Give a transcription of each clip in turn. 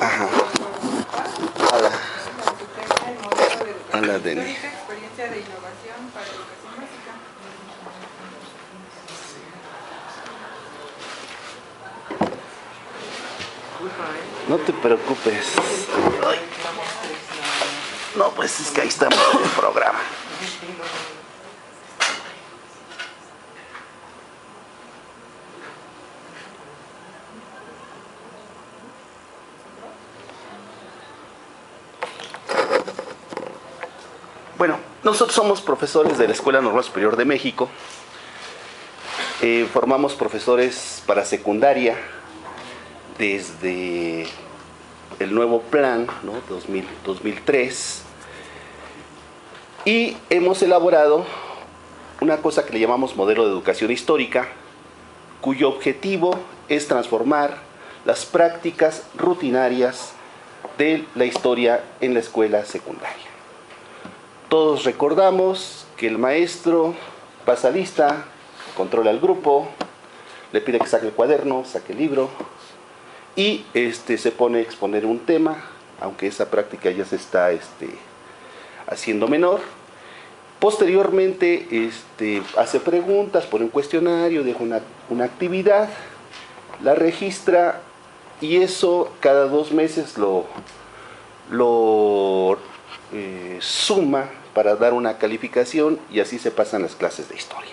Ajá. Hola. Hola, Deni. Experiencia de innovación para educación básica. No te preocupes. Ay. No, pues es que ahí estamos en el programa. Bueno, nosotros somos profesores de la Escuela Normal Superior de México. Formamos profesores para secundaria desde el nuevo plan, ¿no? 2003. Y hemos elaborado una cosa que le llamamos modelo de educación histórica, cuyo objetivo es transformar las prácticas rutinarias de la historia en la escuela secundaria. Todos recordamos que el maestro pasa lista, controla al grupo, le pide que saque el cuaderno, saque el libro y se pone a exponer un tema, aunque esa práctica ya se está haciendo menor. Posteriormente hace preguntas, pone un cuestionario, deja una actividad, la registra y eso cada 2 meses lo suma para dar una calificación y así se pasan las clases de historia.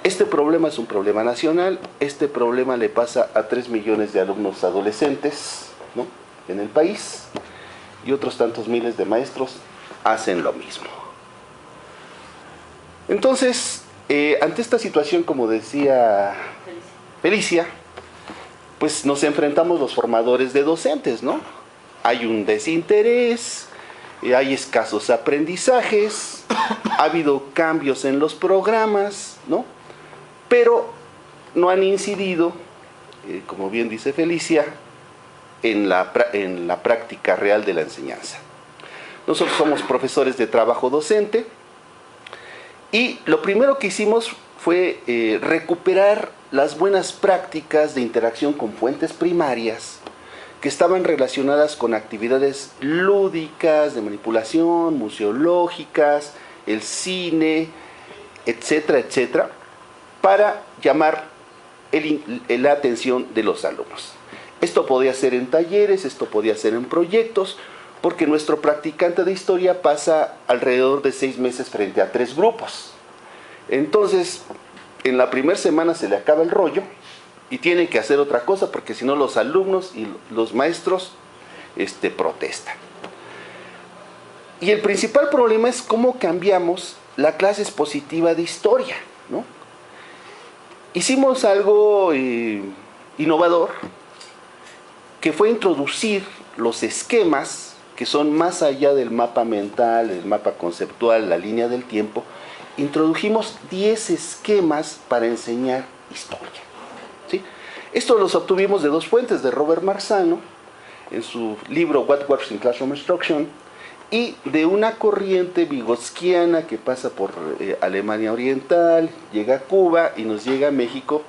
Este problema es un problema nacional, este problema le pasa a 3 millones de alumnos adolescentes, ¿no?, en el país, y otros tantos miles de maestros hacen lo mismo. Entonces, ante esta situación, como decía Felicia, pues nos enfrentamos los formadores de docentes, ¿no? Hay un desinterés, hay escasos aprendizajes, ha habido cambios en los programas, ¿no? Pero no han incidido, como bien dice Felicia, en la práctica real de la enseñanza. Nosotros somos profesores de trabajo docente y lo primero que hicimos fue recuperar las buenas prácticas de interacción con fuentes primarias que estaban relacionadas con actividades lúdicas, de manipulación, museológicas, el cine, etcétera, etcétera, para llamar la atención de los alumnos. Esto podía ser en talleres, esto podía ser en proyectos, porque nuestro practicante de historia pasa alrededor de 6 meses frente a 3 grupos. Entonces, en la primera semana se le acaba el rollo y tiene que hacer otra cosa, porque si no los alumnos y los maestros protestan. Y el principal problema es cómo cambiamos la clase expositiva de historia, ¿no? Hicimos algo innovador, que fue introducir los esquemas que son más allá del mapa mental, el mapa conceptual, la línea del tiempo. Introdujimos 10 esquemas para enseñar historia, ¿sí? Esto los obtuvimos de 2 fuentes, de Robert Marzano, en su libro What Works in Classroom Instruction, y de una corriente vygotskiana que pasa por Alemania Oriental, llega a Cuba y nos llega a México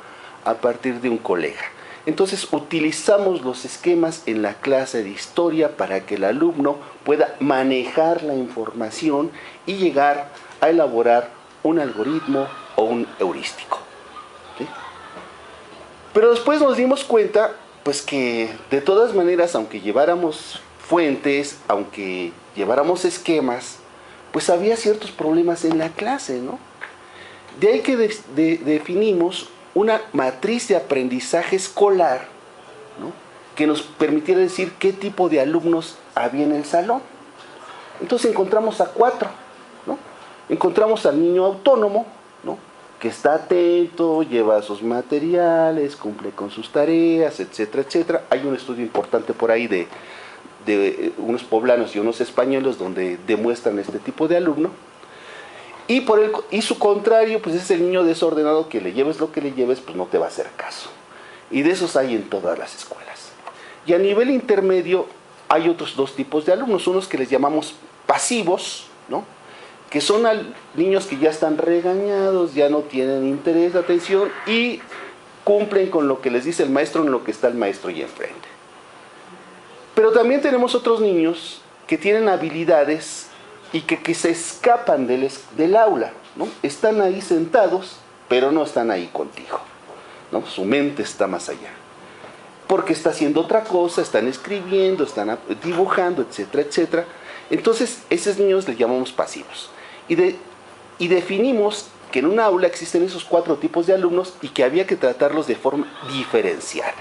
a partir de un colega. Entonces utilizamos los esquemas en la clase de historia para que el alumno pueda manejar la información y llegar a elaborar un algoritmo o un heurístico, ¿sí? Pero después nos dimos cuenta, pues, que de todas maneras, aunque lleváramos fuentes, aunque lleváramos esquemas, pues había ciertos problemas en la clase, ¿no? De ahí que definimos una matriz de aprendizaje escolar, ¿no?, que nos permitiera decir qué tipo de alumnos había en el salón. Entonces encontramos a 4, ¿no? Encontramos al niño autónomo, ¿no?, que está atento, lleva sus materiales, cumple con sus tareas, etcétera, etcétera. Hay un estudio importante por ahí de unos poblanos y unos españoles donde demuestran este tipo de alumno. Y su contrario, pues es el niño desordenado, que le lleves lo que le lleves, pues no te va a hacer caso. Y de esos hay en todas las escuelas. Y a nivel intermedio hay otros 2 tipos de alumnos, unos que les llamamos pasivos, ¿no?, que son niños que ya están regañados, ya no tienen interés, atención, y cumplen con lo que les dice el maestro en lo que está el maestro ahí enfrente. Pero también tenemos otros niños que tienen habilidades y que se escapan del aula, ¿no? Están ahí sentados, pero no están ahí contigo, ¿no? Su mente está más allá. Porque está haciendo otra cosa, están escribiendo, están dibujando, etcétera, etcétera. Entonces, esos niños les llamamos pasivos. Y definimos que en un aula existen esos 4 tipos de alumnos y que había que tratarlos de forma diferenciada.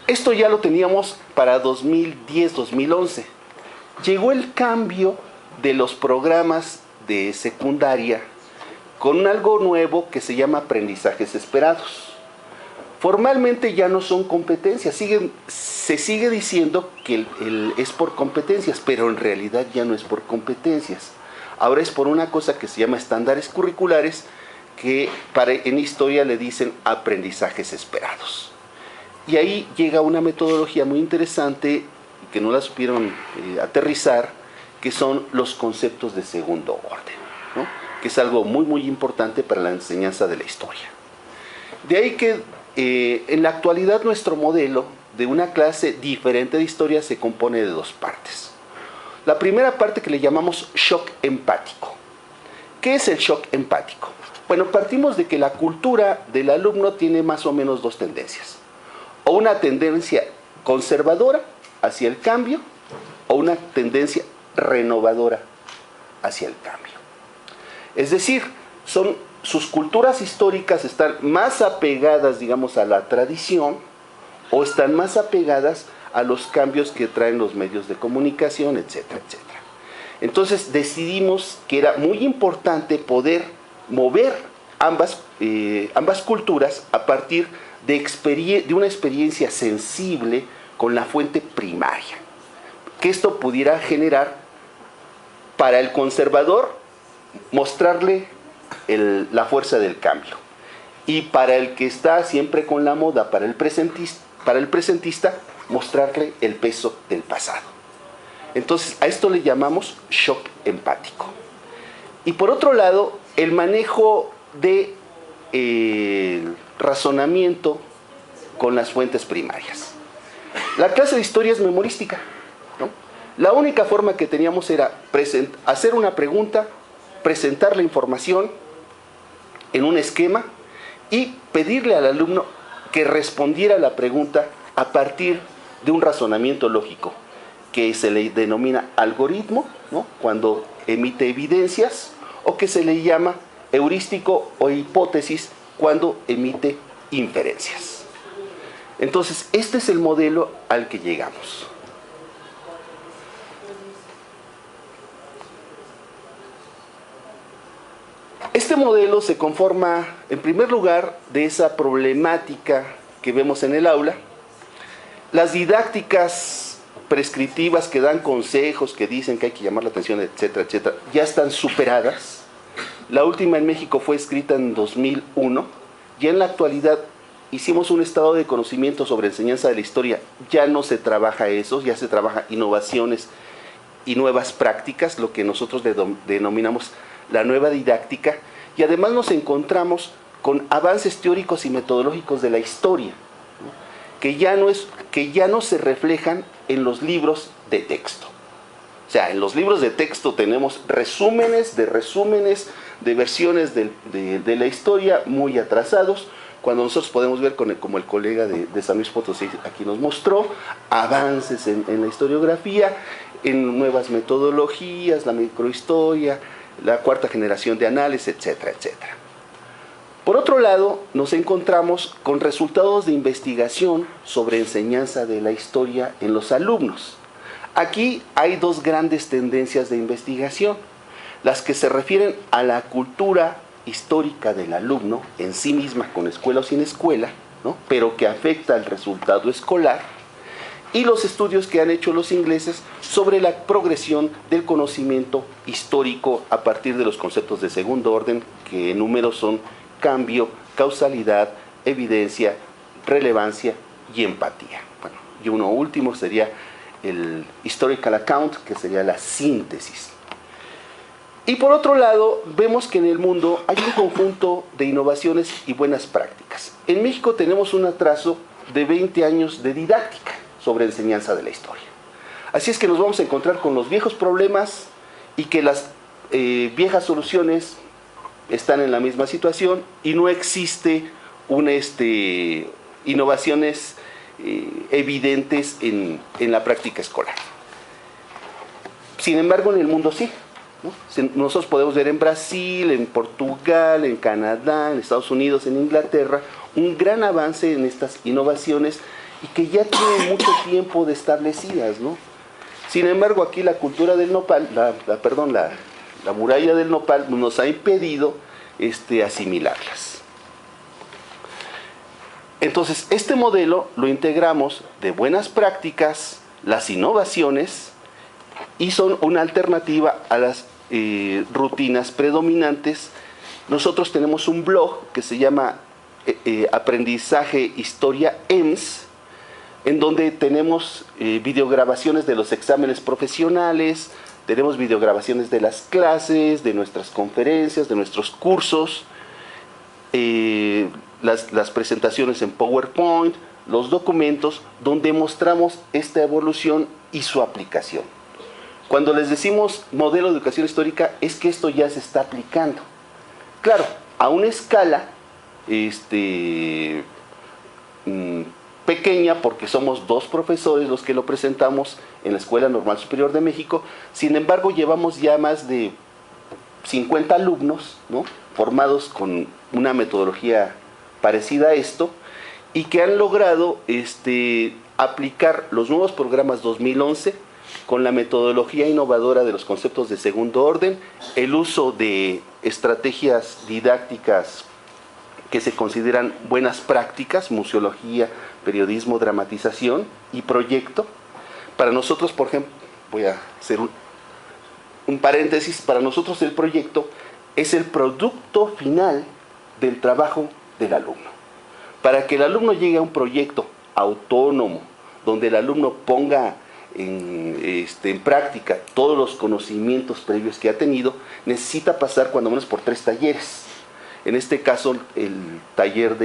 Esto ya lo teníamos para 2010-2011. Llegó el cambio de los programas de secundaria con algo nuevo que se llama aprendizajes esperados. Formalmente ya no son competencias, se sigue diciendo que es por competencias, pero en realidad ya no es por competencias. Ahora es por una cosa que se llama estándares curriculares, que en historia le dicen aprendizajes esperados. Y ahí llega una metodología muy interesante, que no la supieron aterrizar, que son los conceptos de segundo orden, ¿no? Que es algo muy, muy importante para la enseñanza de la historia. De ahí que en la actualidad nuestro modelo de una clase diferente de historia se compone de 2 partes. La primera parte que le llamamos shock empático. ¿Qué es el shock empático? Bueno, partimos de que la cultura del alumno tiene más o menos 2 tendencias. O una tendencia conservadora hacia el cambio, o una tendencia renovadora hacia el cambio. Es decir, sus culturas históricas están más apegadas, digamos, a la tradición, o están más apegadas a los cambios que traen los medios de comunicación, etcétera, etcétera. Entonces decidimos que era muy importante poder mover ambas culturas a partir de una experiencia sensible con la fuente primaria. Que esto pudiera generar para el conservador mostrarle la fuerza del cambio. Y para el que está siempre con la moda, para el presentista, mostrarle el peso del pasado. Entonces, a esto le llamamos shock empático. Y por otro lado, el manejo de razonamiento con las fuentes primarias. La clase de historia es memorística, ¿no? La única forma que teníamos era hacer una pregunta, presentar la información en un esquema y pedirle al alumno que respondiera a la pregunta a partir de un razonamiento lógico, que se le denomina algoritmo, ¿no? Cuando emite evidencias, o que se le llama heurístico o hipótesis cuando emite inferencias. Entonces, este es el modelo al que llegamos. Este modelo se conforma, en primer lugar, de esa problemática que vemos en el aula. Las didácticas prescriptivas que dan consejos, que dicen que hay que llamar la atención, etcétera, etcétera, ya están superadas. La última en México fue escrita en 2001. Ya en la actualidad hicimos un estado de conocimiento sobre enseñanza de la historia. Ya no se trabaja eso, ya se trabaja innovaciones y nuevas prácticas, lo que nosotros denominamos la nueva didáctica, y además nos encontramos con avances teóricos y metodológicos de la historia, ¿no? que ya no se reflejan en los libros de texto. O sea, en los libros de texto tenemos resúmenes de versiones de la historia muy atrasados, cuando nosotros podemos ver, como el colega de San Luis Potosí aquí nos mostró, avances en la historiografía, en nuevas metodologías, la microhistoria, la 4ª generación de análisis, etcétera, etcétera. Por otro lado, nos encontramos con resultados de investigación sobre enseñanza de la historia en los alumnos. Aquí hay 2 grandes tendencias de investigación, las que se refieren a la cultura histórica del alumno en sí misma, con escuela o sin escuela, ¿no? Pero que afecta al resultado escolar, y los estudios que han hecho los ingleses sobre la progresión del conocimiento histórico a partir de los conceptos de segundo orden, que en números son cambio, causalidad, evidencia, relevancia y empatía. Bueno, y uno último sería el historical account, que sería la síntesis. Y por otro lado, vemos que en el mundo hay un conjunto de innovaciones y buenas prácticas. En México tenemos un atraso de 20 años de didáctica. sobre enseñanza de la historia. Así es que nos vamos a encontrar con los viejos problemas y que las viejas soluciones están en la misma situación y no existe innovaciones evidentes en la práctica escolar. Sin embargo, en el mundo sí, ¿no? Nosotros podemos ver en Brasil, en Portugal, en Canadá, en Estados Unidos, en Inglaterra, un gran avance en estas innovaciones y que ya tienen mucho tiempo de establecidas, ¿no? Sin embargo, aquí la cultura del nopal, la muralla del nopal nos ha impedido asimilarlas. Entonces, este modelo lo integramos de buenas prácticas, las innovaciones, y son una alternativa a las rutinas predominantes. Nosotros tenemos un blog que se llama Aprendizaje Historia EMS, en donde tenemos videograbaciones de los exámenes profesionales, tenemos videograbaciones de las clases, de nuestras conferencias, de nuestros cursos, las presentaciones en PowerPoint, los documentos, donde mostramos esta evolución y su aplicación. Cuando les decimos modelo de educación histórica, es que esto ya se está aplicando. Claro, a una escala pequeña, porque somos 2 profesores los que lo presentamos en la Escuela Normal Superior de México. Sin embargo, llevamos ya más de 50 alumnos, ¿no?, formados con una metodología parecida a esto, y que han logrado aplicar los nuevos programas 2011 con la metodología innovadora de los conceptos de segundo orden, el uso de estrategias didácticas que se consideran buenas prácticas, museología, periodismo, dramatización y proyecto. Para nosotros, por ejemplo, voy a hacer un paréntesis, para nosotros el proyecto es el producto final del trabajo del alumno. Para que el alumno llegue a un proyecto autónomo, donde el alumno ponga en práctica todos los conocimientos previos que ha tenido, necesita pasar cuando menos por 3 talleres. En este caso, el taller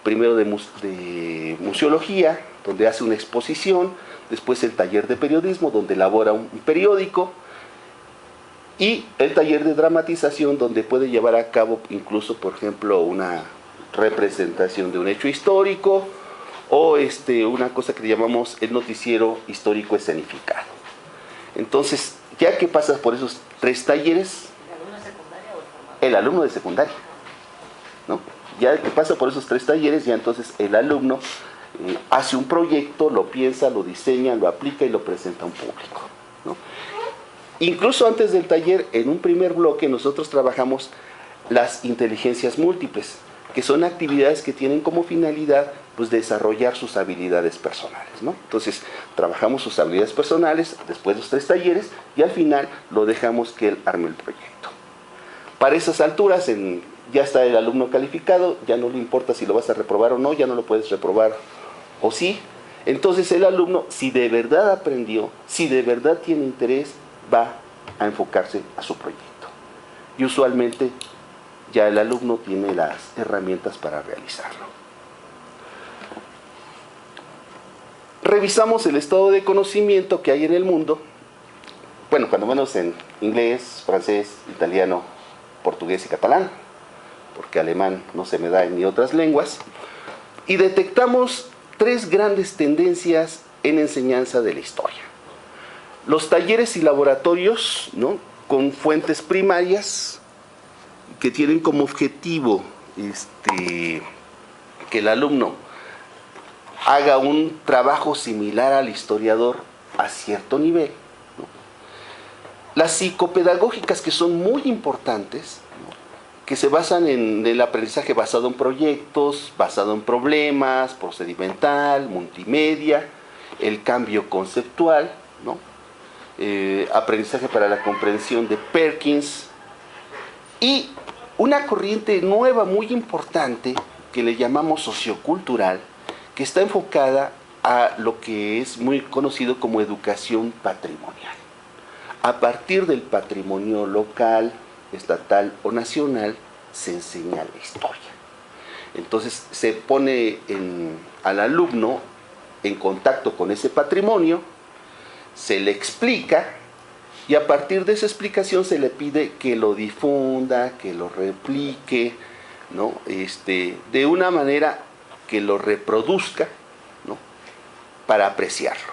primero de museología, donde hace una exposición, después el taller de periodismo, donde elabora un periódico, y el taller de dramatización, donde puede llevar a cabo incluso, por ejemplo, una representación de un hecho histórico, o una cosa que llamamos el noticiero histórico escenificado. Entonces, ya que pasas por esos 3 talleres, ¿el alumno de secundaria o el formador? El alumno de secundaria, ¿no? Ya que pasa por esos 3 talleres, ya entonces el alumno hace un proyecto, lo piensa, lo diseña, lo aplica y lo presenta a un público, ¿no? Incluso antes del taller, en un primer bloque, nosotros trabajamos las inteligencias múltiples, que son actividades que tienen como finalidad pues desarrollar sus habilidades personales, ¿no? Entonces, trabajamos sus habilidades personales después de los 3 talleres y al final lo dejamos que él arme el proyecto. Para esas alturas, ya está el alumno calificado, ya no le importa si lo vas a reprobar o no, ya no lo puedes reprobar o sí. Entonces, el alumno, si de verdad aprendió, si de verdad tiene interés, va a enfocarse a su proyecto. Y usualmente ya el alumno tiene las herramientas para realizarlo. Revisamos el estado de conocimiento que hay en el mundo, bueno, cuando menos en inglés, francés, italiano, portugués y catalán, porque alemán no se me da ni otras lenguas, y detectamos 3 grandes tendencias en enseñanza de la historia. Los talleres y laboratorios, ¿no?, con fuentes primarias, que tienen como objetivo que el alumno haga un trabajo similar al historiador a cierto nivel, ¿no? Las psicopedagógicas, que son muy importantes, ¿no?, que se basan en el aprendizaje basado en proyectos, basado en problemas, procedimental, multimedia, el cambio conceptual, ¿no?, aprendizaje para la comprensión de Perkins, y una corriente nueva muy importante que le llamamos sociocultural, que está enfocada a lo que es muy conocido como educación patrimonial. A partir del patrimonio local, estatal o nacional, se enseña la historia. Entonces se pone al alumno en contacto con ese patrimonio, se le explica y a partir de esa explicación se le pide que lo difunda, que lo replique, ¿no? De una manera que lo reproduzca, ¿no? Para apreciarlo.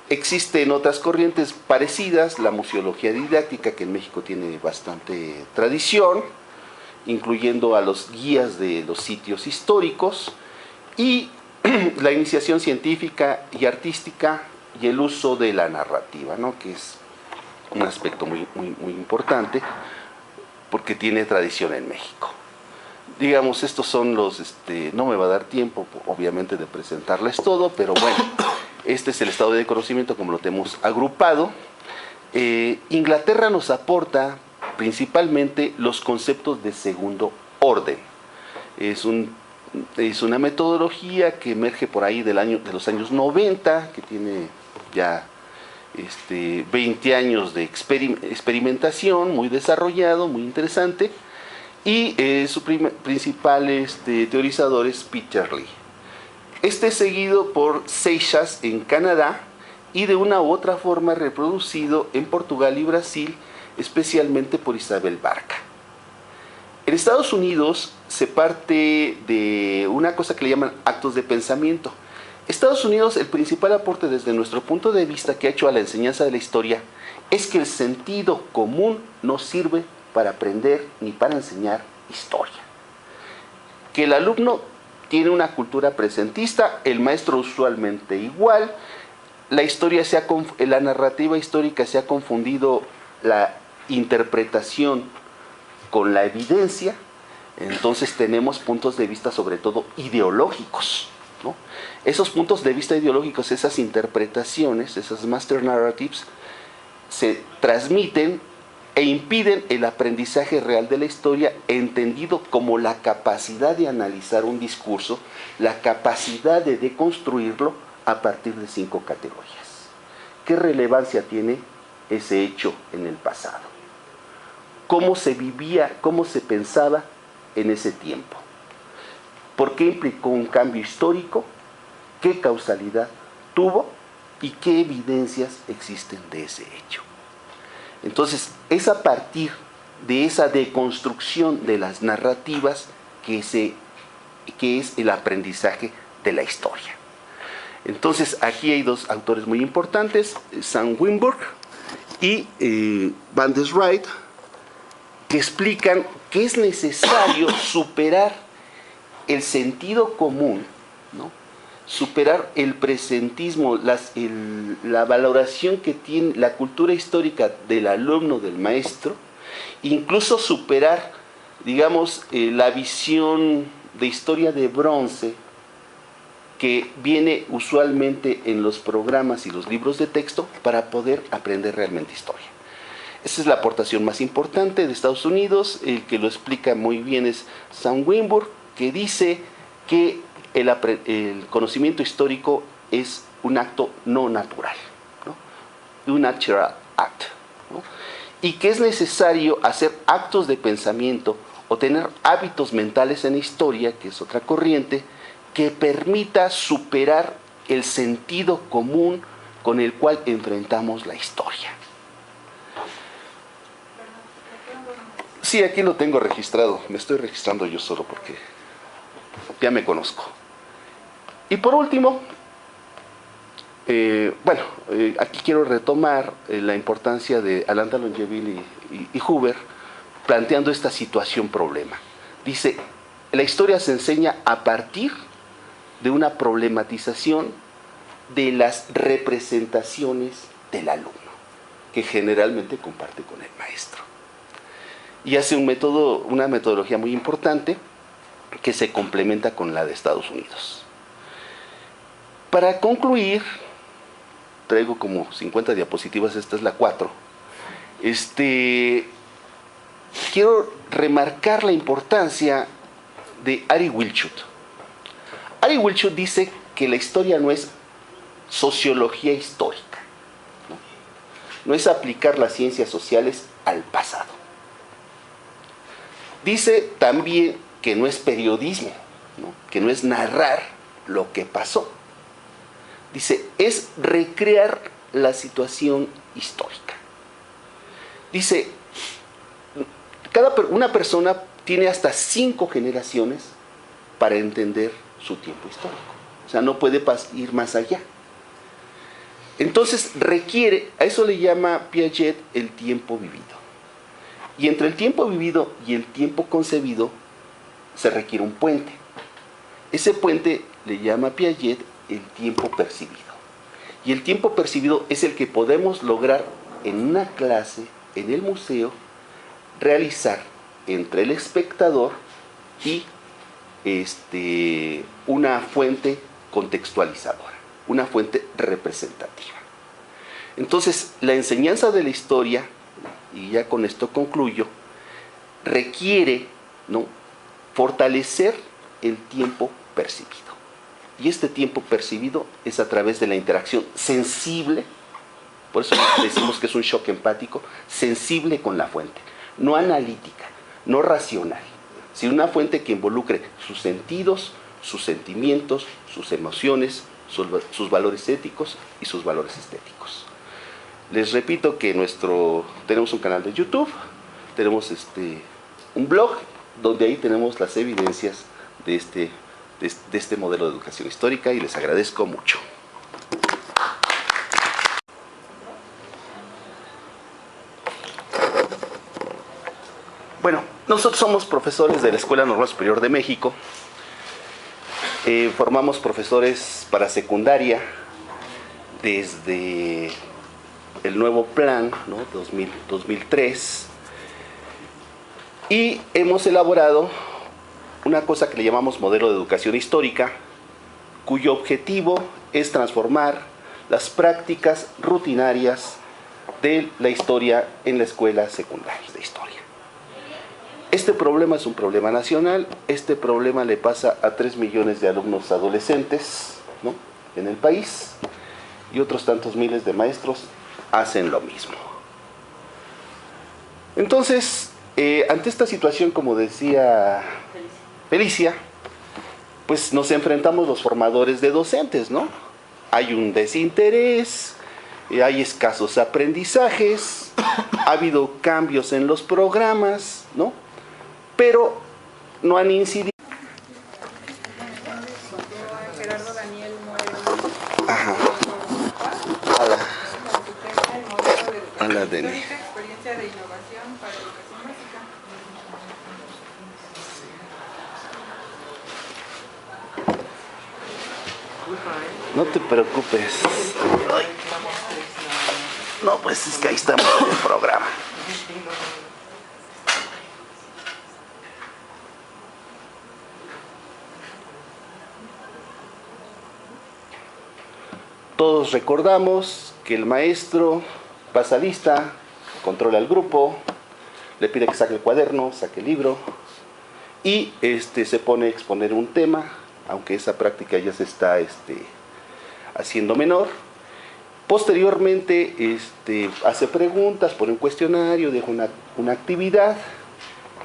Existen otras corrientes parecidas, la museología didáctica, que en México tiene bastante tradición, incluyendo a los guías de los sitios históricos, y la iniciación científica y artística y el uso de la narrativa, ¿no? Que es un aspecto muy importante porque tiene tradición en México. Digamos, estos son los, no me va a dar tiempo obviamente de presentarles todo, pero bueno, este es el estado de conocimiento como lo tenemos agrupado. Inglaterra nos aporta principalmente los conceptos de segundo orden. Es una metodología que emerge por ahí de los años 90, que tiene ya 20 años de experimentación, muy desarrollado, muy interesante, y su principal teorizador es Peter Lee. Es seguido por Seixas en Canadá y de una u otra forma reproducido en Portugal y Brasil, especialmente por Isabel Barca. En Estados Unidos se parte de una cosa que le llaman actos de pensamiento. Estados Unidos, el principal aporte desde nuestro punto de vista que ha hecho a la enseñanza de la historia es que el sentido común no sirve para aprender ni para enseñar historia. Que el alumno tiene una cultura presentista, el maestro usualmente igual, la narrativa histórica se ha confundido la interpretación con la evidencia, entonces tenemos puntos de vista sobre todo ideológicos, ¿no? Esos puntos de vista ideológicos, esas interpretaciones, esas master narratives, se transmiten e impiden el aprendizaje real de la historia, entendido como la capacidad de analizar un discurso, la capacidad de deconstruirlo a partir de 5 categorías. ¿Qué relevancia tiene ese hecho en el pasado? ¿Cómo se vivía, cómo se pensaba en ese tiempo? ¿Por qué implicó un cambio histórico? ¿Qué causalidad tuvo? ¿Y qué evidencias existen de ese hecho? Entonces, es a partir de esa deconstrucción de las narrativas que es el aprendizaje de la historia. Entonces, aquí hay 2 autores muy importantes, Sam Winburg y Van der Wright, que explican que es necesario superar el sentido común, ¿no? Superar el presentismo, la valoración que tiene la cultura histórica del alumno, del maestro, incluso superar, digamos, la visión de historia de bronce que viene usualmente en los programas y los libros de texto para poder aprender realmente historia. Esa es la aportación más importante de Estados Unidos. El que lo explica muy bien es Sam Winburg, que dice que el conocimiento histórico es un acto no natural, ¿no? Un natural act, ¿no? Y que es necesario hacer actos de pensamiento o tener hábitos mentales en la historia, que es otra corriente, que permita superar el sentido común con el cual enfrentamos la historia. Sí, aquí lo tengo registrado, me estoy registrando yo solo porque ya me conozco. Y por último, aquí quiero retomar la importancia de Alain de Longeville y Huber, planteando esta situación-problema. Dice, la historia se enseña a partir de una problematización de las representaciones del alumno, que generalmente comparte con el maestro. Y hace una metodología muy importante que se complementa con la de Estados Unidos. Para concluir, traigo como 50 diapositivas, esta es la 4. Quiero remarcar la importancia de Ari Wilchut. Ari Wilchut dice que la historia no es sociología histórica, no es aplicar las ciencias sociales al pasado. Dice también que no es periodismo, ¿no? Que no es narrar lo que pasó, Dice, es recrear la situación histórica. Dice, una persona tiene hasta 5 generaciones para entender su tiempo histórico. O sea, no puede ir más allá. Entonces requiere, a eso le llama Piaget el tiempo vivido. Y entre el tiempo vivido y el tiempo concebido se requiere un puente. Ese puente le llama Piaget el tiempo percibido. Y el tiempo percibido es el que podemos lograr en una clase, en el museo, realizar entre el espectador y una fuente contextualizadora, una fuente representativa. Entonces, la enseñanza de la historia, y ya con esto concluyo, requiere, ¿no?, fortalecer el tiempo percibido. Y este tiempo percibido es a través de la interacción sensible, por eso decimos que es un shock empático, sensible con la fuente, no analítica, no racional, sino una fuente que involucre sus sentidos, sus sentimientos, sus emociones, sus valores éticos y sus valores estéticos. Les repito que tenemos un canal de YouTube, tenemos un blog, donde ahí tenemos las evidencias de este modelo de educación histórica, y les agradezco mucho. Bueno, nosotros somos profesores de la Escuela Normal Superior de México. Formamos profesores para secundaria desde el nuevo plan, ¿no?, 2003, y hemos elaborado una cosa que le llamamos modelo de educación histórica, cuyo objetivo es transformar las prácticas rutinarias de la historia en la escuela secundaria de historia. Este problema es un problema nacional. Este problema le pasa a 3 millones de alumnos adolescentes, ¿no?, en el país, y otros tantos miles de maestros hacen lo mismo. Entonces, ante esta situación, como decía Felicia, pues nos enfrentamos los formadores de docentes, ¿no? Hay un desinterés, hay escasos aprendizajes, ha habido cambios en los programas, ¿no?, pero no han incidido. Gerardo Daniel Moreno. Ajá. A la Deni. Experiencia de innovación para educación básica. No te preocupes. Ay. No, pues es que ahí estamos en el programa. Todos recordamos que el maestro pasa lista, controla el grupo, le pide que saque el cuaderno, saque el libro, y se pone a exponer un tema, aunque esa práctica ya se está haciendo menor. Posteriormente hace preguntas, pone un cuestionario, deja una actividad,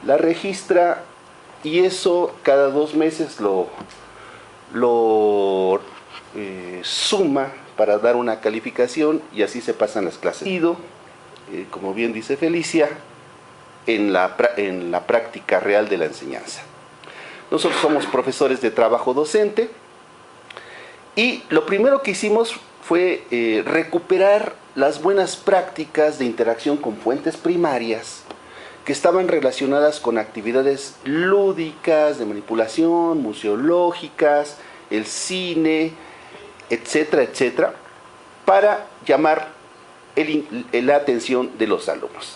la registra, y eso cada 2 meses lo suma para dar una calificación, y así se pasan las clases. Como bien dice Felicia, en la práctica real de la enseñanza. Nosotros somos profesores de trabajo docente, y lo primero que hicimos fue recuperar las buenas prácticas de interacción con fuentes primarias que estaban relacionadas con actividades lúdicas, de manipulación, museológicas, el cine, etcétera, etcétera, para llamar la atención de los alumnos.